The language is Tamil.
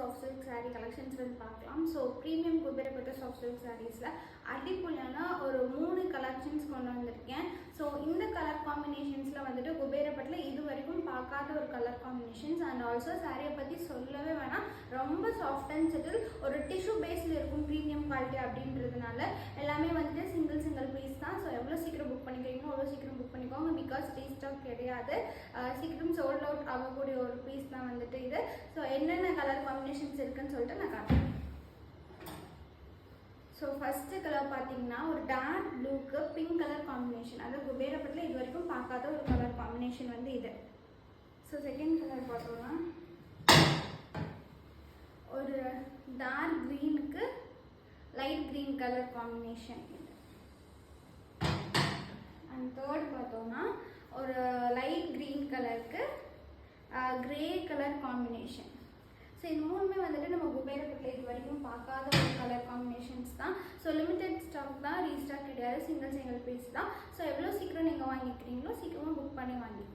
சாஃப்ட் சில்க் saree கலெக்ஷன்ஸ் வந்து பார்க்கலாம். ஸோ ப்ரீமியம் குபேரப்பட்டு சாஃப்ட் சில்க் சாரீஸில் அடிப்பொலியான ஒரு 3 கலெக்ஷன்ஸ் கொண்டு வந்திருக்கேன். ஸோ இந்த கலர் காம்பினேஷன்ஸில் வந்துட்டு குபேரப்பட்டில் இது வரைக்கும் பார்க்காத ஒரு கலர் காம்பினேஷன்ஸ். அண்ட் ஆல்சோ சாரியை பற்றி சொல்லவே வேணாம், ரொம்ப சாஃப்ட் அண்ட் செட்டில், ஒரு டிஷ்யூ பேஸில் இருக்கும், ப்ரீமியம் குவாலிட்டி அப்படின்றதுனால எல்லாமே வந்துட்டு சிங்கிள் பீஸ் தான். ஸோ எவ்வளோ சீக்கிரம் புக் பண்ணிக்கிறீங்களோ அவ்வளோ சீக்கிரம் புக் பண்ணிக்கோங்க. பிகாஸ் ரீஸ்டாக் கிடையாது, சீக்கிரம் சோல்ட் அவுட் ஆகக்கூடிய ஒரு பீஸ் தான் வந்துட்டு இது. ஸோ என்னென்ன கலர் காம்பினேஷன்ஸ் இருக்குன்னு சொல்லிட்டு நான் காட்டுறேன். ஸோ ஃபஸ்ட்டு கலர் பார்த்தீங்கன்னா ஒரு டார்க் ப்ளூக்கு பிங்க் கலர் காம்பினேஷன், அதாவது குபேரப்பட்டில் இது வரைக்கும் பார்க்காத ஒரு கலர் காம்பினேஷன் வந்து இது. ஸோ செகண்ட் கலர் பார்த்தோம்னா ஒரு டார்க் க்ரீனுக்கு லைட் க்ரீன் கலர் காம்பினேஷன் இது. அண்ட் தேர்ட் பார்த்தோம்னா ஒரு லைட் க்ரீன் கலருக்கு கிரே கலர் காம்பினேஷன். ஸோ இது மூணுமே வந்துட்டு நம்ம குபேரப்பட்டில் இது வரைக்கும் பார்க்காத ஒரு கலர் காம்பினேஷன்ஸ் தான். ஸோ லிமிடெட் ஸ்டாக் தான், ரீஸ்டாக் கிடையாது, சிங்கிள் பீஸ் தான். ஸோ எவ்வளோ சீக்கிரம் நீங்கள் வாங்கிக்கிறீங்களோ சீக்கிரமாக புக் பண்ணி வாங்கிக்கோங்க.